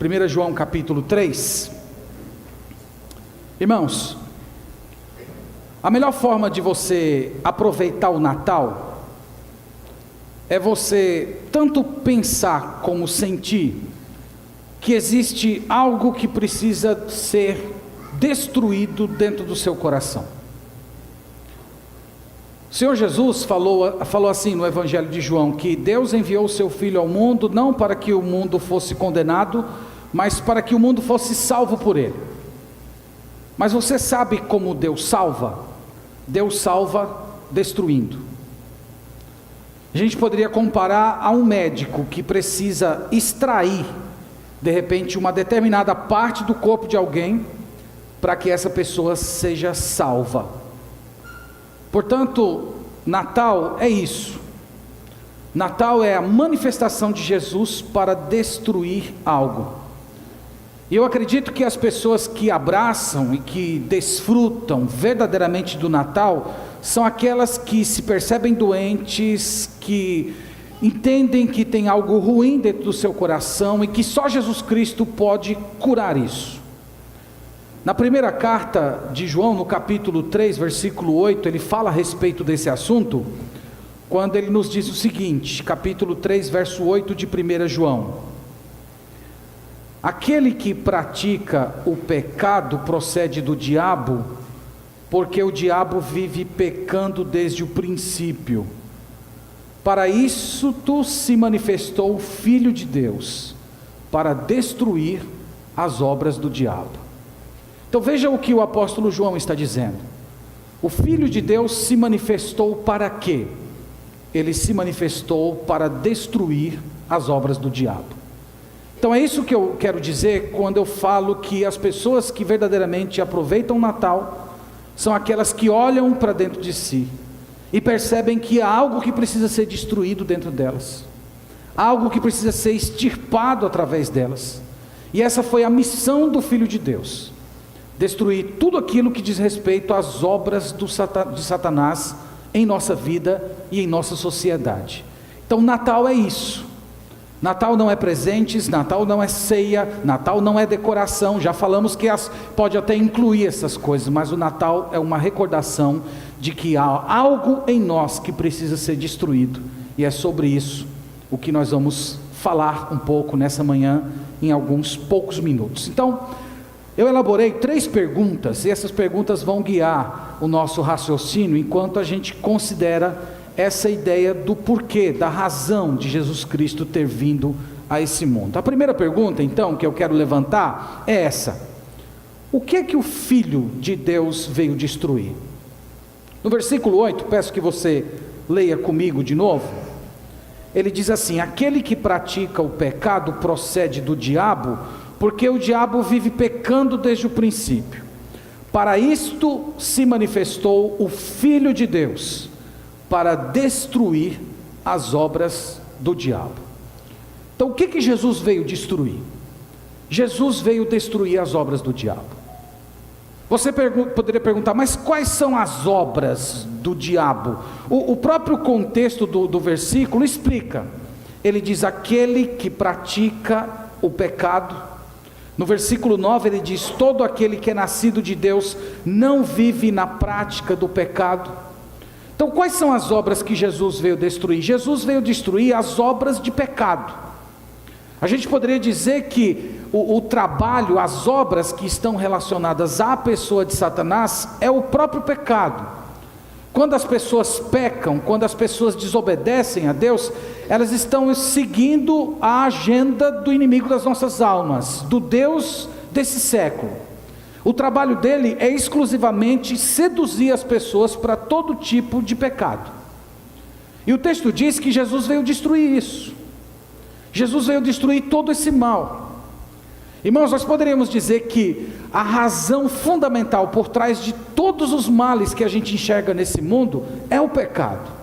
1 João capítulo 3. Irmãos, a melhor forma de você aproveitar o Natal é você tanto pensar como sentir que existe algo que precisa ser destruído dentro do seu coração. O Senhor Jesus falou assim no Evangelho de João, que Deus enviou o seu Filho ao mundo, não para que o mundo fosse condenado, mas para que o mundo fosse salvo por ele. Mas você sabe como Deus salva? Deus salva destruindo. A gente poderia comparar a um médico que precisa extrair, de repente, uma determinada parte do corpo de alguém, para que essa pessoa seja salva. Portanto, Natal é isso. Natal é a manifestação de Jesus para destruir algo. E eu acredito que as pessoas que abraçam e que desfrutam verdadeiramente do Natal são aquelas que se percebem doentes, que entendem que tem algo ruim dentro do seu coração e que só Jesus Cristo pode curar isso. Na primeira carta de João, no capítulo 3, versículo 8, ele fala a respeito desse assunto, quando ele nos diz o seguinte, capítulo 3, verso 8 de 1 João: aquele que pratica o pecado procede do diabo, porque o diabo vive pecando desde o princípio. Para isso se manifestou o Filho de Deus, para destruir as obras do diabo. Então veja o que o apóstolo João está dizendo. O Filho de Deus se manifestou para quê? Ele se manifestou para destruir as obras do diabo. Então é isso que eu quero dizer quando eu falo que as pessoas que verdadeiramente aproveitam o Natal são aquelas que olham para dentro de si e percebem que há algo que precisa ser destruído dentro delas, algo que precisa ser extirpado através delas. E essa foi a missão do Filho de Deus: destruir tudo aquilo que diz respeito às obras de Satanás em nossa vida e em nossa sociedade. Então Natal é isso. Natal não é presentes, Natal não é ceia, Natal não é decoração. Já falamos que pode até incluir essas coisas, mas o Natal é uma recordação de que há algo em nós que precisa ser destruído, e é sobre isso o que nós vamos falar um pouco nessa manhã, em alguns poucos minutos. Então, eu elaborei 3 perguntas, e essas perguntas vão guiar o nosso raciocínio, enquanto a gente considera essa ideia do porquê, da razão de Jesus Cristo ter vindo a esse mundo. A primeira pergunta, então, que eu quero levantar é essa: o que é que o Filho de Deus veio destruir? No versículo 8, peço que você leia comigo de novo. Ele diz assim: aquele que pratica o pecado procede do diabo, porque o diabo vive pecando desde o princípio. Para isto se manifestou o Filho de Deus, para destruir as obras do diabo. Então o que Jesus veio destruir? Jesus veio destruir as obras do diabo. Você poderia perguntar, mas quais são as obras do diabo? O próprio contexto do versículo explica. Ele diz: aquele que pratica o pecado. No versículo 9 ele diz: todo aquele que é nascido de Deus não vive na prática do pecado. Então quais são as obras que Jesus veio destruir? Jesus veio destruir as obras de pecado. A gente poderia dizer que o trabalho, as obras que estão relacionadas à pessoa de Satanás é o próprio pecado. Quando as pessoas pecam, quando as pessoas desobedecem a Deus, elas estão seguindo a agenda do inimigo das nossas almas, do Deus desse século. O trabalho dele é exclusivamente seduzir as pessoas para todo tipo de pecado. E o texto diz que Jesus veio destruir isso. Jesus veio destruir todo esse mal. Irmãos, nós poderíamos dizer que a razão fundamental por trás de todos os males que a gente enxerga nesse mundo é o pecado.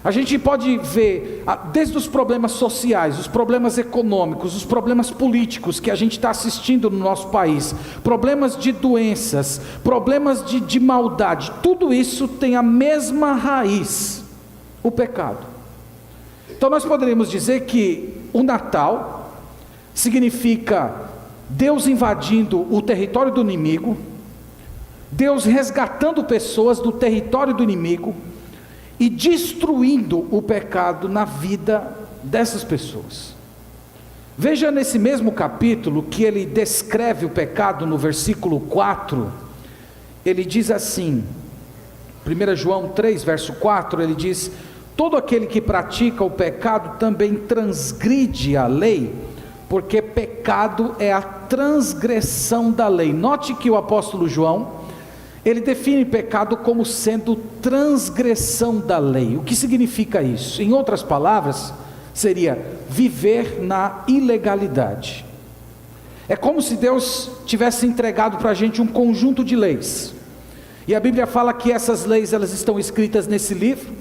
A gente pode ver desde os problemas sociais, os problemas econômicos, os problemas políticos que a gente está assistindo no nosso país, problemas de doenças, problemas de maldade, tudo isso tem a mesma raiz, o pecado. Então nós poderíamos dizer que o Natal significa Deus invadindo o território do inimigo, Deus resgatando pessoas do território do inimigo e destruindo o pecado na vida dessas pessoas. Veja nesse mesmo capítulo que ele descreve o pecado no versículo 4, ele diz assim, 1 João 3, verso 4, ele diz: todo aquele que pratica o pecado também transgride a lei, porque pecado é a transgressão da lei. Note que o apóstolo João, ele define pecado como sendo transgressão da lei. O que significa isso? Em outras palavras, seria viver na ilegalidade. É como se Deus tivesse entregado para a gente um conjunto de leis, e a Bíblia fala que essas leis, elas estão escritas nesse livro,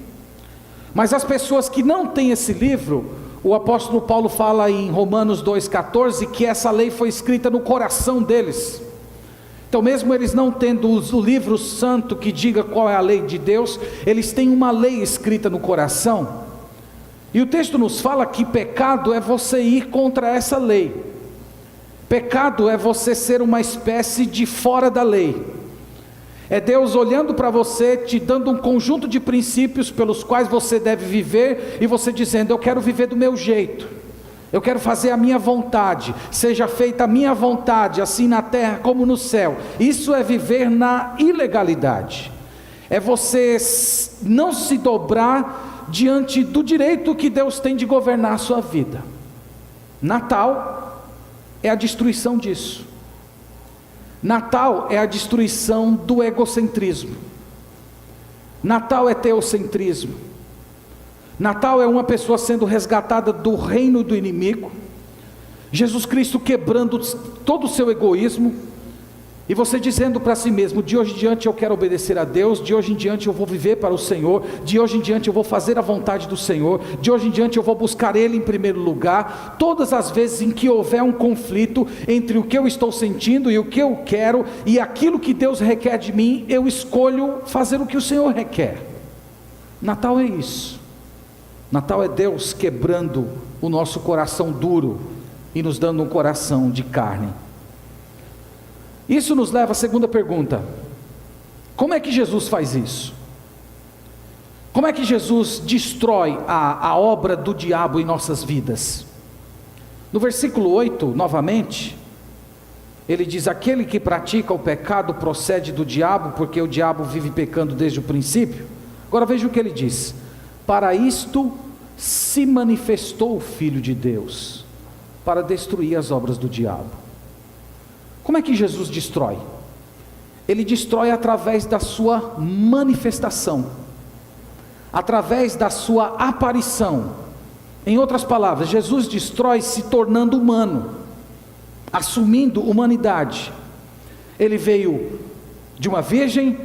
mas as pessoas que não têm esse livro, o apóstolo Paulo fala em Romanos 2,14, que essa lei foi escrita no coração deles. Então mesmo eles não tendo o livro santo que diga qual é a lei de Deus, eles têm uma lei escrita no coração. E o texto nos fala que pecado é você ir contra essa lei. Pecado é você ser uma espécie de fora da lei. É Deus olhando para você, te dando um conjunto de princípios pelos quais você deve viver, e você dizendo: eu quero viver do meu jeito, eu quero fazer a minha vontade, seja feita a minha vontade, assim na terra como no céu. Isso é viver na ilegalidade, é você não se dobrar diante do direito que Deus tem de governar a sua vida. Natal é a destruição disso. Natal é a destruição do egocentrismo. Natal é teocentrismo. Natal é uma pessoa sendo resgatada do reino do inimigo, Jesus Cristo quebrando todo o seu egoísmo, e você dizendo para si mesmo: de hoje em diante eu quero obedecer a Deus, de hoje em diante eu vou viver para o Senhor, de hoje em diante eu vou fazer a vontade do Senhor, de hoje em diante eu vou buscar Ele em primeiro lugar. Todas as vezes em que houver um conflito entre o que eu estou sentindo e o que eu quero, e aquilo que Deus requer de mim, eu escolho fazer o que o Senhor requer. Natal é isso. Natal é Deus quebrando o nosso coração duro e nos dando um coração de carne. Isso nos leva à segunda pergunta: como é que Jesus faz isso? Como é que Jesus destrói a obra do diabo em nossas vidas? No versículo 8, novamente, ele diz: aquele que pratica o pecado procede do diabo, porque o diabo vive pecando desde o princípio. Agora veja o que ele diz: para isto se manifestou o Filho de Deus, para destruir as obras do diabo. Como é que Jesus destrói? Ele destrói através da sua manifestação, através da sua aparição. Em outras palavras, Jesus destrói se tornando humano, assumindo humanidade. Ele veio de uma virgem,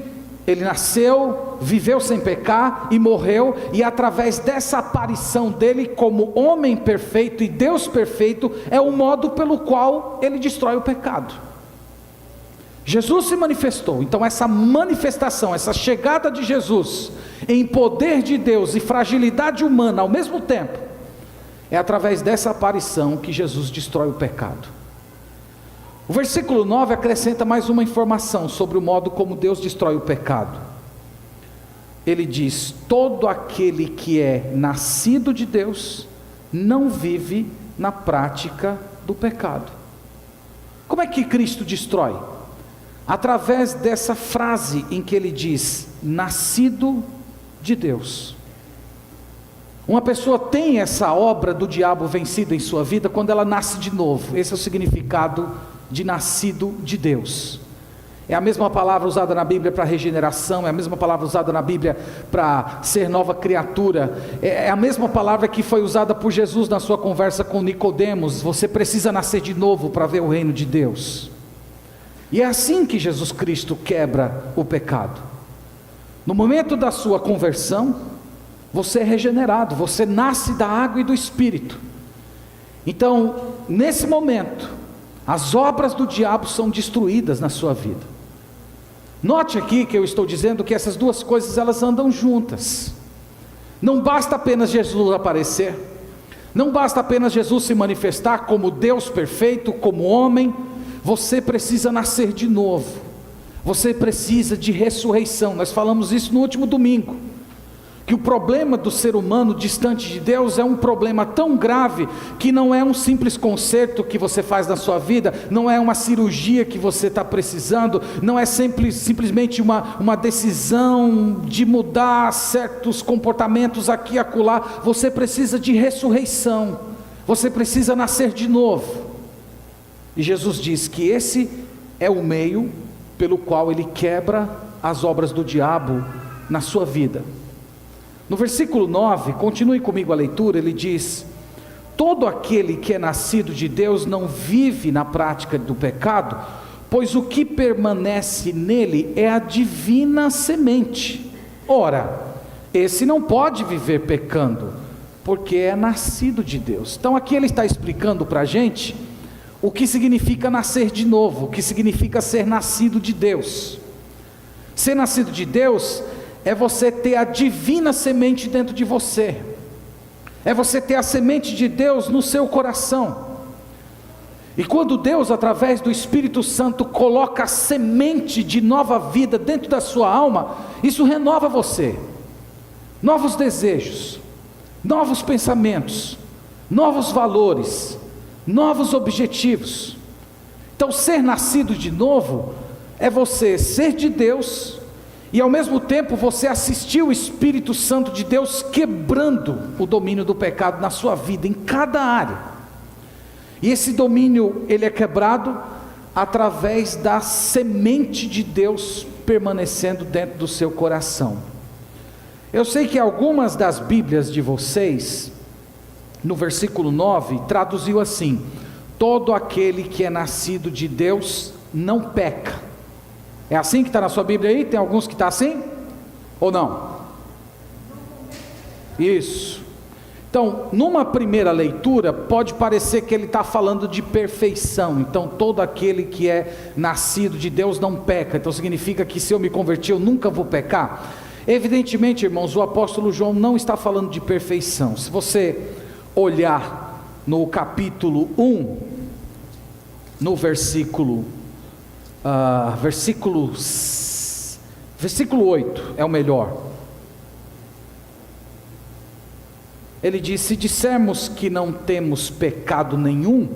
ele nasceu, viveu sem pecar e morreu, e através dessa aparição dele como homem perfeito e Deus perfeito, é o modo pelo qual ele destrói o pecado. Jesus se manifestou. Então essa manifestação, essa chegada de Jesus em poder de Deus e fragilidade humana ao mesmo tempo, é através dessa aparição que Jesus destrói o pecado. O versículo 9 acrescenta mais uma informação sobre o modo como Deus destrói o pecado. Ele diz: todo aquele que é nascido de Deus não vive na prática do pecado. Como é que Cristo destrói? Através dessa frase em que ele diz: nascido de Deus. Uma pessoa tem essa obra do diabo vencida em sua vida quando ela nasce de novo. Esse é o significado de nascido de Deus. É a mesma palavra usada na Bíblia para regeneração, é a mesma palavra usada na Bíblia para ser nova criatura, é a mesma palavra que foi usada por Jesus na sua conversa com Nicodemos: você precisa nascer de novo para ver o reino de Deus. E é assim que Jesus Cristo quebra o pecado. No momento da sua conversão, você é regenerado, você nasce da água e do Espírito. Então, nesse momento, as obras do diabo são destruídas na sua vida. Note aqui que eu estou dizendo que essas duas coisas, elas andam juntas. Não basta apenas Jesus aparecer, Não basta apenas Jesus se manifestar como Deus perfeito, como homem. Você precisa nascer de novo. Você precisa de ressurreição. Nós falamos isso no último domingo, que o problema do ser humano distante de Deus é um problema tão grave, que não é um simples conserto que você faz na sua vida, não é uma cirurgia que você está precisando, não é simplesmente uma decisão de mudar certos comportamentos aqui e acolá. Você precisa de ressurreição, você precisa nascer de novo, e Jesus diz que esse é o meio pelo qual Ele quebra as obras do diabo na sua vida. No versículo 9, continue comigo a leitura, ele diz: todo aquele que é nascido de Deus não vive na prática do pecado, pois o que permanece nele é a divina semente. Ora, esse não pode viver pecando, porque é nascido de Deus. Então aqui ele está explicando para a gente o que significa nascer de novo, o que significa ser nascido de Deus. Ser nascido de Deus é você ter a divina semente dentro de você, é você ter a semente de Deus no seu coração. E quando Deus, através do Espírito Santo, coloca a semente de nova vida dentro da sua alma, isso renova você, novos desejos, novos pensamentos, novos valores, novos objetivos. Então, ser nascido de novo é você ser de Deus, e ao mesmo tempo você assistir o Espírito Santo de Deus quebrando o domínio do pecado na sua vida, em cada área. E esse domínio, ele é quebrado através da semente de Deus permanecendo dentro do seu coração. Eu sei que algumas das Bíblias de vocês, no versículo 9, traduziu assim: todo aquele que é nascido de Deus não peca. É assim que está na sua Bíblia aí? Tem alguns que está assim? Ou não? Isso. Então, numa primeira leitura, pode parecer que ele está falando de perfeição. Então, todo aquele que é nascido de Deus não peca. Então, significa que se eu me convertir, eu nunca vou pecar? Evidentemente, irmãos, o apóstolo João não está falando de perfeição. Se você olhar no capítulo 1, no versículo 8 é o melhor. Ele diz: se dissermos que não temos pecado nenhum,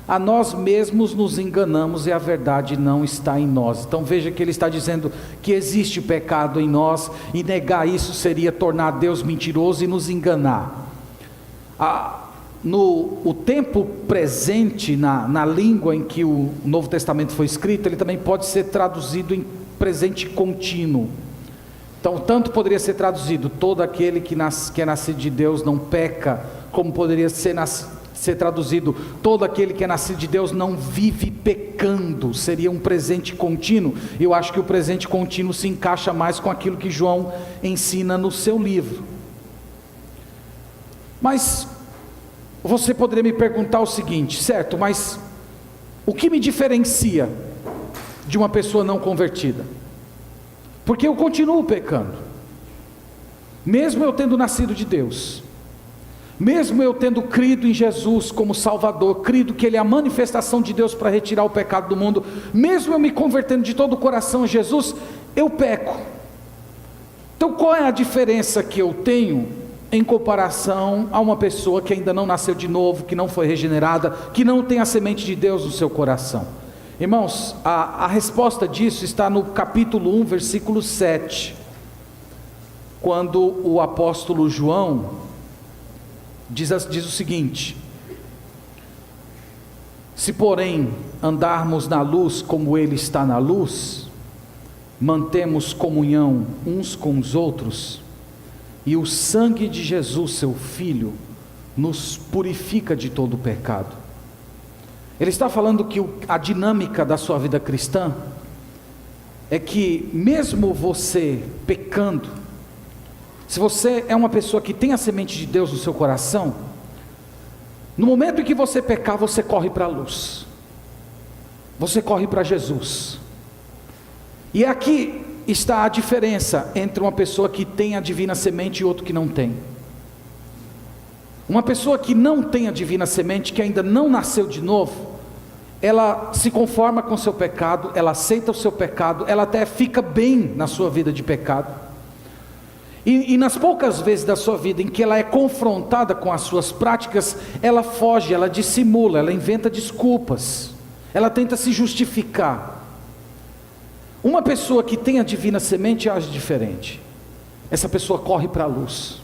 a nós mesmos nos enganamos e a verdade não está em nós. Então veja que ele está dizendo que existe pecado em nós, e negar isso seria tornar Deus mentiroso e nos enganar. No tempo presente, na língua em que o Novo Testamento foi escrito, ele também pode ser traduzido em presente contínuo. Então, tanto poderia ser traduzido: todo aquele que é nascido de Deus não peca, como poderia ser traduzido: todo aquele que é nascido de Deus não vive pecando. Seria um presente contínuo. Eu acho que o presente contínuo se encaixa mais com aquilo que João ensina no seu livro. Mas você poderia me perguntar o seguinte: certo, mas o que me diferencia de uma pessoa não convertida? Porque eu continuo pecando, mesmo eu tendo nascido de Deus, mesmo eu tendo crido em Jesus como Salvador, crido que Ele é a manifestação de Deus para retirar o pecado do mundo, mesmo eu me convertendo de todo o coração a Jesus, eu peco. Então qual é a diferença que eu tenho em comparação a uma pessoa que ainda não nasceu de novo, que não foi regenerada, que não tem a semente de Deus no seu coração? Irmãos, a resposta disso está no capítulo 1, versículo 7, quando o apóstolo João diz o seguinte: se porém andarmos na luz como Ele está na luz, mantemos comunhão uns com os outros, e o sangue de Jesus, seu Filho, nos purifica de todo o pecado. Ele está falando que a dinâmica da sua vida cristã é que, mesmo você pecando, se você é uma pessoa que tem a semente de Deus no seu coração, no momento em que você pecar, você corre para a luz, você corre para Jesus. E aqui está a diferença entre uma pessoa que tem a divina semente e outro que não tem. Uma pessoa que não tem a divina semente, que ainda não nasceu de novo, ela se conforma com o seu pecado, ela aceita o seu pecado, ela até fica bem na sua vida de pecado, e nas poucas vezes da sua vida em que ela é confrontada com as suas práticas, ela foge, ela dissimula, ela inventa desculpas, ela tenta se justificar. Uma pessoa que tem a divina semente age diferente. Essa pessoa corre para a luz.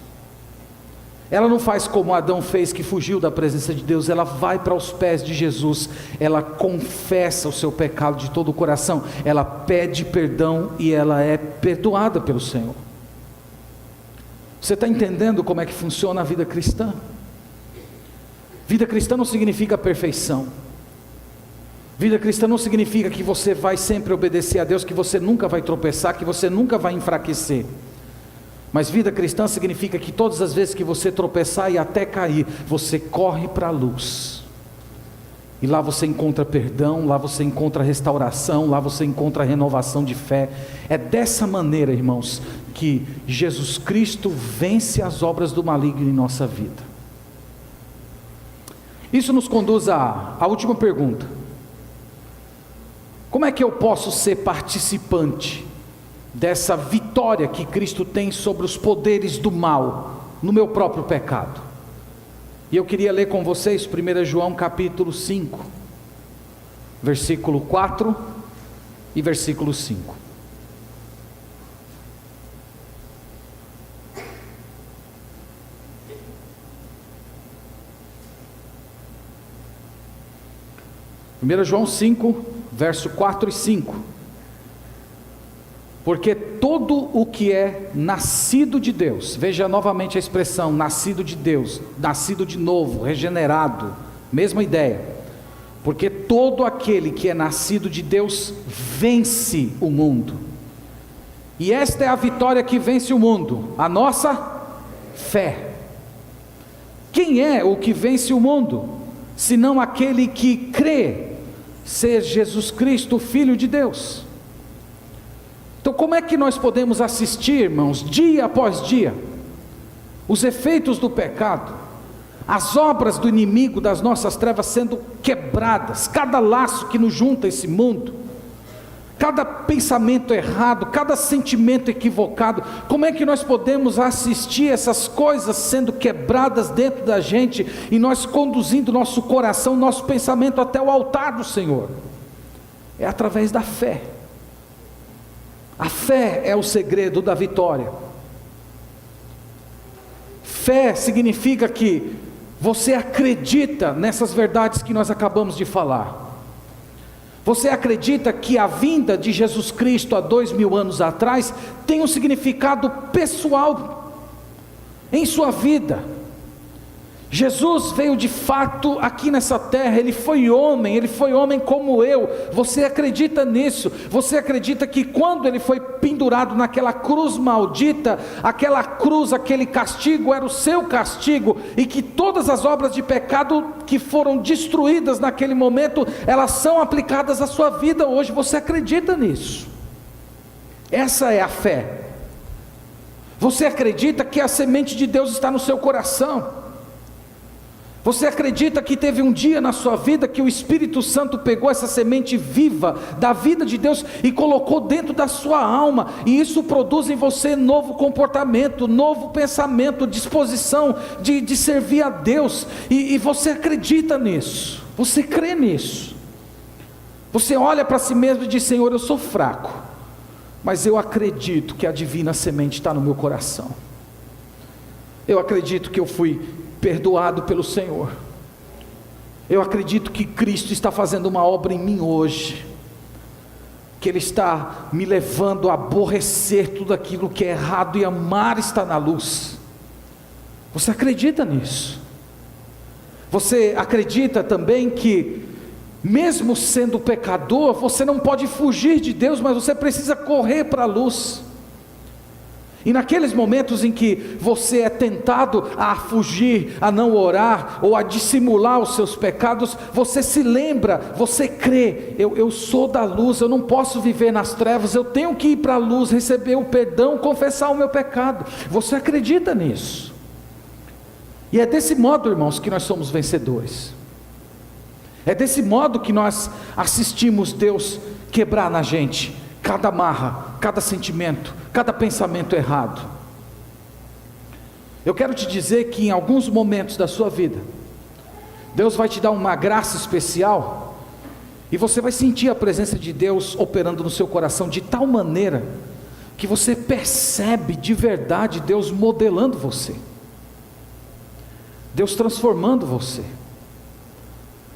Ela não faz como Adão fez, que fugiu da presença de Deus. Ela vai para os pés de Jesus, ela confessa o seu pecado de todo o coração, ela pede perdão e ela é perdoada pelo Senhor. Você está entendendo como é que funciona a vida cristã? Vida cristã não significa perfeição. Vida cristã não significa que você vai sempre obedecer a Deus, que você nunca vai tropeçar, que você nunca vai enfraquecer. Mas vida cristã significa que todas as vezes que você tropeçar e até cair, você corre para a luz. E lá você encontra perdão, lá você encontra restauração, lá você encontra renovação de fé. É dessa maneira, irmãos, que Jesus Cristo vence as obras do maligno em nossa vida. Isso nos conduz à última pergunta. Como é que eu posso ser participante dessa vitória que Cristo tem sobre os poderes do mal no meu próprio pecado? E eu queria ler com vocês 1 João capítulo 5, versículo 4 e versículo 5. João 5, verso 4 e 5. Porque todo o que é nascido de Deus, veja novamente a expressão, nascido de Deus, nascido de novo, regenerado, mesma ideia. Porque todo aquele que é nascido de Deus vence o mundo. E esta é a vitória que vence o mundo, a nossa fé. Quem é o que vence o mundo, senão aquele que crê ser Jesus Cristo, o Filho de Deus? Então como é que nós podemos assistir, irmãos, dia após dia, os efeitos do pecado, as obras do inimigo das nossas trevas sendo quebradas, cada laço que nos junta a esse mundo, cada pensamento errado, cada sentimento equivocado? Como é que nós podemos assistir essas coisas sendo quebradas dentro da gente, e nós conduzindo nosso coração, nosso pensamento até o altar do Senhor? É através da fé. A fé é o segredo da vitória. Fé significa que você acredita nessas verdades que nós acabamos de falar. Você acredita que a vinda de Jesus Cristo há 2000 anos atrás tem um significado pessoal em sua vida. Jesus veio de fato aqui nessa terra, Ele foi homem como eu. Você acredita nisso? Você acredita que quando Ele foi pendurado naquela cruz maldita, aquela cruz, aquele castigo era o seu castigo, e que todas as obras de pecado que foram destruídas naquele momento, elas são aplicadas à sua vida hoje? Você acredita nisso? Essa é a fé. Você acredita que a semente de Deus está no seu coração? Você acredita que teve um dia na sua vida que o Espírito Santo pegou essa semente viva da vida de Deus e colocou dentro da sua alma, e isso produz em você novo comportamento, novo pensamento, disposição de servir a Deus, e você acredita nisso, você crê nisso? Você olha para si mesmo e diz: Senhor, eu sou fraco, mas eu acredito que a divina semente está no meu coração. Eu acredito que eu fui perdoado pelo Senhor. Eu acredito que Cristo está fazendo uma obra em mim hoje, que Ele está me levando a aborrecer tudo aquilo que é errado e amar estar na luz. Você acredita nisso? Você acredita também que, mesmo sendo pecador, você não pode fugir de Deus, mas você precisa correr para a luz? E naqueles momentos em que você é tentado a fugir, a não orar, ou a dissimular os seus pecados, você se lembra, você crê: eu sou da luz, eu não posso viver nas trevas, eu tenho que ir para a luz, receber o perdão, confessar o meu pecado. Você acredita nisso? E é desse modo, irmãos, que nós somos vencedores. É desse modo que nós assistimos Deus quebrar na gente cada amarra, cada sentimento, cada pensamento errado. Eu quero te dizer que em alguns momentos da sua vida, Deus vai te dar uma graça especial, e você vai sentir a presença de Deus operando no seu coração de tal maneira, que você percebe de verdade Deus modelando você, Deus transformando você.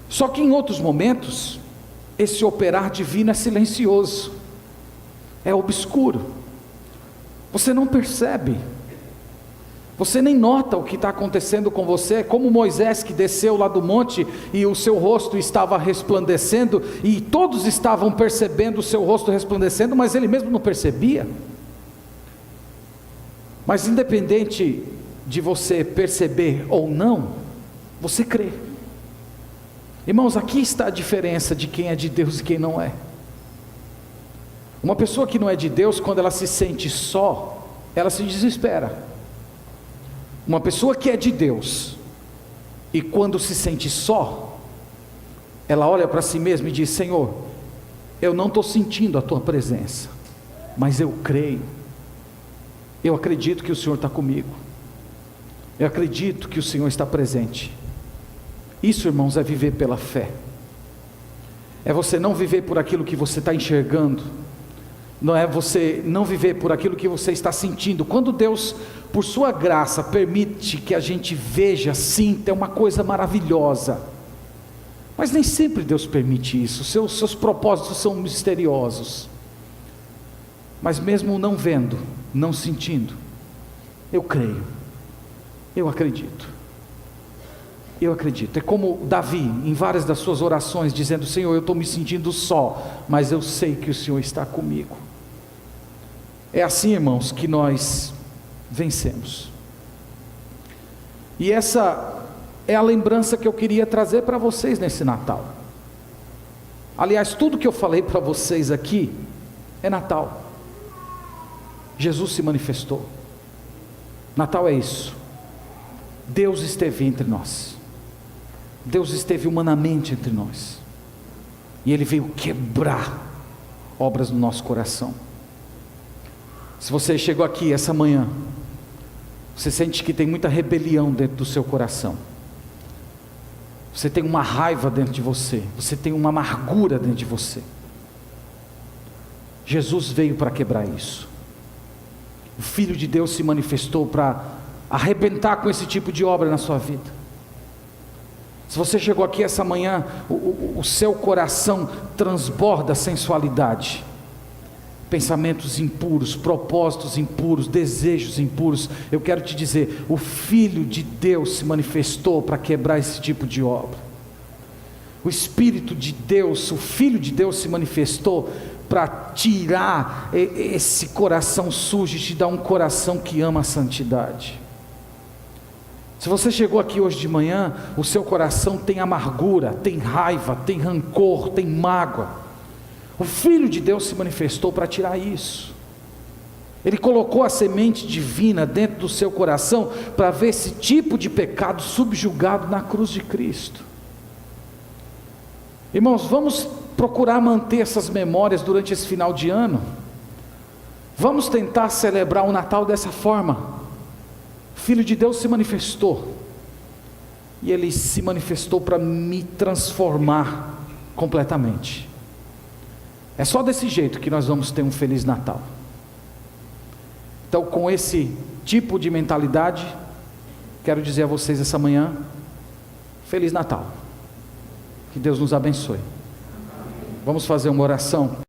Só que em outros momentos, esse operar divino é silencioso, é obscuro, você não percebe, você nem nota o que está acontecendo com você. É como Moisés que desceu lá do monte e o seu rosto estava resplandecendo, e todos estavam percebendo o seu rosto resplandecendo, mas ele mesmo não percebia. Mas independente de você perceber ou não, você crê. Irmãos, aqui está a diferença de quem é de Deus e quem não é. Uma pessoa que não é de Deus, quando ela se sente só, ela se desespera. Uma pessoa que é de Deus, e quando se sente só, ela olha para si mesma e diz: Senhor, eu não estou sentindo a tua presença, mas eu creio, eu acredito que o Senhor está comigo, eu acredito que o Senhor está presente. Isso, irmãos, é viver pela fé, é você não viver por aquilo que você está enxergando, não é você não viver por aquilo que você está sentindo. Quando Deus, por sua graça, permite que a gente veja, sinta, é uma coisa maravilhosa, mas nem sempre Deus permite isso. Seus propósitos são misteriosos, mas mesmo não vendo, não sentindo, eu creio, eu acredito. Eu acredito. É como Davi, em várias das suas orações, dizendo: Senhor, eu estou me sentindo só, mas eu sei que o Senhor está comigo. É assim, irmãos, que nós vencemos. E essa é a lembrança que eu queria trazer para vocês nesse Natal. Aliás, tudo que eu falei para vocês aqui é Natal. Jesus se manifestou. Natal é isso. Deus esteve entre nós. Deus esteve humanamente entre nós, e Ele veio quebrar obras no nosso coração. Se você chegou aqui essa manhã, você sente que tem muita rebelião dentro do seu coração, você tem uma raiva dentro de você, você tem uma amargura dentro de você, Jesus veio para quebrar isso. O Filho de Deus se manifestou para arrebentar com esse tipo de obra na sua vida. Se você chegou aqui essa manhã, o seu coração transborda sensualidade, pensamentos impuros, propósitos impuros, desejos impuros, eu quero te dizer, o Filho de Deus se manifestou para quebrar esse tipo de obra. O Espírito de Deus, o Filho de Deus se manifestou para tirar esse coração sujo e te dar um coração que ama a santidade. Se você chegou aqui hoje de manhã, o seu coração tem amargura, tem raiva, tem rancor, tem mágoa, o Filho de Deus se manifestou para tirar isso. Ele colocou a semente divina dentro do seu coração para ver esse tipo de pecado subjugado na cruz de Cristo. Irmãos, vamos procurar manter essas memórias durante esse final de ano. Vamos tentar celebrar o Natal dessa forma. O Filho de Deus se manifestou, e Ele se manifestou para me transformar completamente. É só desse jeito que nós vamos ter um Feliz Natal. Então, com esse tipo de mentalidade, quero dizer a vocês essa manhã: Feliz Natal, que Deus nos abençoe. Vamos fazer uma oração.